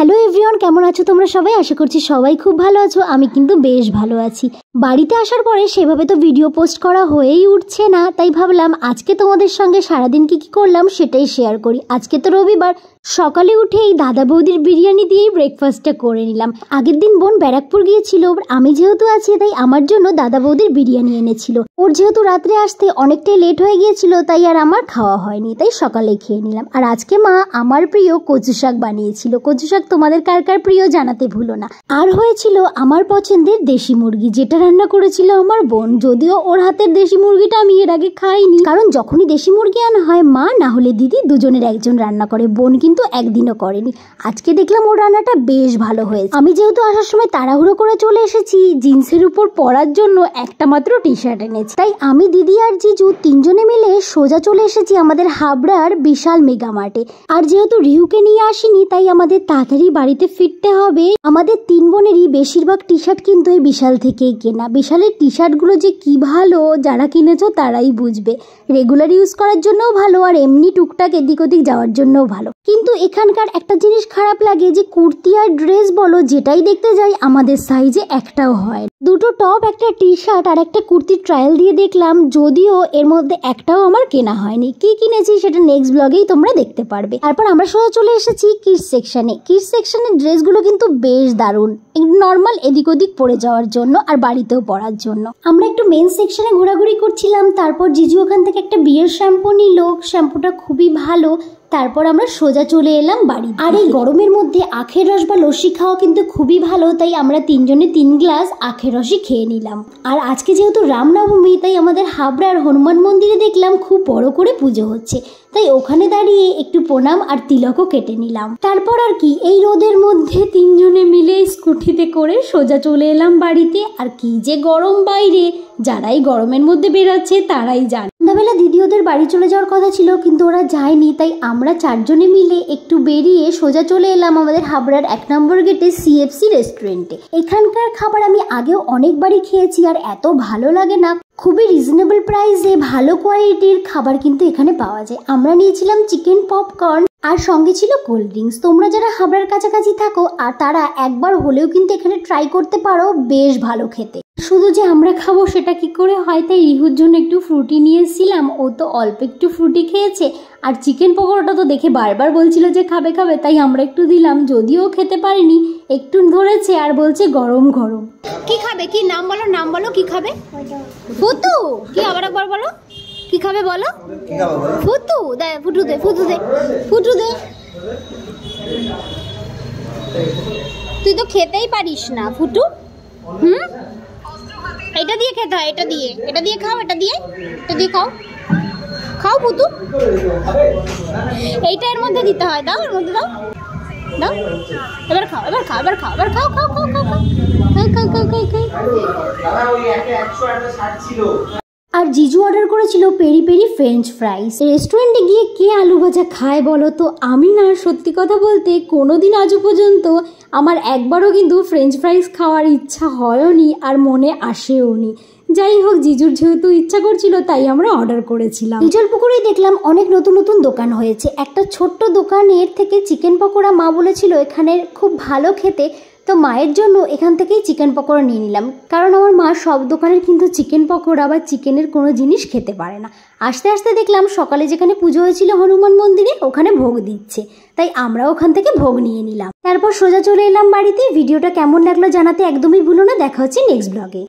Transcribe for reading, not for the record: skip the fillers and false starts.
Hello everyone, কেমন আছো তোমরা সবাই? আশা করছি সবাই খুব ভালো আছো। আমি কিন্তু বেশ ভালো আছি। বাড়িতে আসার পরে সেভাবে তো ভিডিও পোস্ট করা হয়েই উঠছে না, তাই ভাবলাম আজকে তোমাদের সঙ্গে সারাদিন কি করলাম সেটাই শেয়ার করি। আজকে তো রবিবার, সকালে উঠেই দাদা বৌদির বিরিয়ানি দিয়েই ব্রেকফাস্টটা করে নিলাম। আগের দিন বোন ব্যারাকপুর গিয়েছিল, আমি যেহেতু আছি তাই আমার জন্য দাদা বৌদির বিরিয়ানি এনেছিল। ওর যেহেতু রাত্রে আসতে অনেকটাই লেট হয়ে গিয়েছিল তাই আর আমার খাওয়া হয়নি, তাই সকালে খেয়ে নিলাম। আর আজকে মা আমার প্রিয় কচু শাক বানিয়েছিল। কচু শাক তোমাদের কার কার প্রিয় জানাতে ভুলো না। আর হয়েছিল আমার পছন্দের দেশি মুরগি, যেটা রান্না করেছিল আমার বোন। যদিও ওর হাতের দেশি মুরগিটা আমি এর আগে খাইনি, কারণ যখনই দেশি মুরগি আনা হয় মা না হলে দিদি দুজনের একজন রান্না করে, বোন কিন্তু একদিনও করেনি। আজকে দেখলাম ওর রান্নাটা বেশ ভালো হয়েছে। আমি যেহেতু আসার সময় তাড়াহুড়ো করে চলে এসেছি, জিন্সের উপর পরার জন্য একটা মাত্র টি শার্ট এনেছি, তাই আমি দিদি আর জিজু তিনজনে মিলে সোজা চলে এসেছি আমাদের হাবড়ার বিশাল মেগা মার্টে। আর যেহেতু রিহুকে নিয়ে আসিনি তাই আমাদের তাড়াতাড়ি বাড়িতে ফিরতে হবে। আমাদের তিন বোনেরই বেশিরভাগ টি শার্ট কিন্তু এই বিশাল থেকেই কেনা। বিশালের টি শার্টগুলো যে কি ভালো, যারা কিনেছো তারাই বুঝবে। রেগুলার ইউজ করার জন্যও ভালো, আর এমনি টুকটাক এদিক ওদিক যাওয়ার জন্যও ভালো। কিন্তু এখানকার একটা জিনিস খারাপ লাগে যে কুর্তি আর ড্রেস বলো যেটাই দেখতে যাই আমাদের সাইজে একটাও হয়। দুটো টপ, একটা টি শার্ট আর একটা কুর্তির ট্রায়াল দিয়ে দেখলাম, যদিও এর মধ্যে একটাও আমার কেনা হয়নি। কি কিনেছি সেটা নেক্সট ব্লগেই তোমরা দেখতে পারবে। তারপর আমরা সোজা চলে এসেছি কিডস সেকশনে। কিডস সেকশনের ড্রেসগুলো কিন্তু বেশ দারুণ, নর্মাল এদিক ওদিক পরে যাওয়ার জন্য আর বাড়িতেও পরার জন্য। আমরা একটু মেন সেকশনে ঘোরাঘুরি করছিলাম, তারপর জিজু ওখান থেকে একটা বিয়ের শ্যাম্পু নিল। শ্যাম্পুটা খুবই ভালো। তারপর আমরা সোজা চলে এলাম বাড়ি। আর এই গরমের মধ্যে আখের রস বা লস্যি খাওয়া কিন্তু খুবই ভালো, তাই আমরা তিনজনে 3 গ্লাস আখের রসই খেয়ে নিলাম। আর আজকে যেহেতু রামনবমী তাই আমাদের হাবড়ার হনুমান মন্দিরে দেখলাম খুব বড় করে পুজো হচ্ছে, তাই ওখানে দাঁড়িয়ে একটু প্রণাম আর তিলকও কেটে নিলাম। তারপর আর কি, এই রোদের মধ্যে তিনজনে মিলে স্কুটিতে করে সোজা চলে এলাম বাড়িতে। আর কি যে গরম বাইরে, যারাই গরমের মধ্যে বেরাচ্ছে তারাই জান। সন্ধ্যাবেলা দিদি ওদের বাড়ি চলে যাওয়ার কথা ছিল, কিন্তু ওরা যায়নি, তাই আমরা চারজনে মিলে একটু বেরিয়ে সোজা চলে এলাম আমাদের হাবড়ার 1 নম্বর গেটে CFC রেস্টুরেন্টে। এখানকার খাবার আমি আগেও অনেকবারই খেয়েছি আর এত ভালো লাগে না। খুবই রিজনেবল প্রাইসে ভালো কোয়ালিটির খাবার কিন্তু এখানে পাওয়া যায়। আমরা নিয়েছিলাম চিকেন পপকর্ন আর সঙ্গে ছিল কোল্ড ড্রিঙ্কস। তোমরা যারা হাবড়ার কাছাকাছি থাকো আর তারা একবার হলেও কিন্তু এখানে ট্রাই করতে পারো, বেশ ভালো খেতে। শুধু যে আমরা খাবো সেটা কি করে হয়, তাই রিহুর জন্য একটু ফ্রুটি নিয়ে এসেছিলাম। ও তো অল্প একটু ফ্রুটি খেয়েছে, আর চিকেন পকোড়াটা তো দেখে বারবার বলছিল যে খাবে খাবে, তাই আমরা একটু দিলাম। যদিও খেতে পারিনি, একটু ধরেছে আর বলছে গরম গরম। কি খাবে? কি নাম বলো, নাম বলো, কি খাবে? ফুতু। কি আবার একবার বলো, কি খাবে বলো? ফুতু দে, ফুটু দে, ফুটু দে, ফুটু দে। তুই তো খেতেই পারিস না ফুটু। এটা দিয়ে খেতে হয়, এটা দিয়ে খাও, এটা দিয়ে খাও, খাও ফুটু। এইটা এর মধ্যে দিতে হয়, দাও এর মধ্যে দাও, দাও। এবার খাও, এবার খাও, এবার খাও, এবার খাও, খাও খাও খাও খাও খাও খাও খাও খাও। আর জিজু অর্ডার করেছিল পেরি পেরি ফ্রেঞ্চ ফ্রাইস। রেস্টুরেন্টে গিয়ে কে আলু ভাজা খায় বলো তো? আমি না, সত্যি কথা বলতে কোনোদিন আজও পর্যন্ত আমার একবারও কিন্তু ফ্রেঞ্চ ফ্রাইস খাওয়ার ইচ্ছা হয়ওনি আর মনে আসেওনি। যাই হোক, জিজুর যেহেতু ইচ্ছা করছিল তাই আমরা অর্ডার করেছিলাম। ইজলপুকুরেই দেখলাম অনেক নতুন নতুন দোকান হয়েছে। একটা ছোট্ট দোকানের থেকে চিকেন পকোড়া মা বলেছিল এখানে খুব ভালো খেতে, তো মায়ের জন্য এখান থেকেই চিকেন পকোড়া নিয়ে নিলাম, কারণ আমার মা সব দোকানের কিন্তু চিকেন পকোড়া বা চিকেনের কোনো জিনিস খেতে পারে না। আস্তে আস্তে দেখলাম সকালে যেখানে পুজো হয়েছিল হনুমান মন্দিরে, ওখানে ভোগ দিচ্ছে, তাই আমরা ওখান থেকে ভোগ নিয়ে নিলাম। তারপর সোজা চলে এলাম বাড়িতে। ভিডিওটা কেমন লাগলো জানাতে একদমই ভুলো না। দেখা হচ্ছে নেক্সট ব্লগে।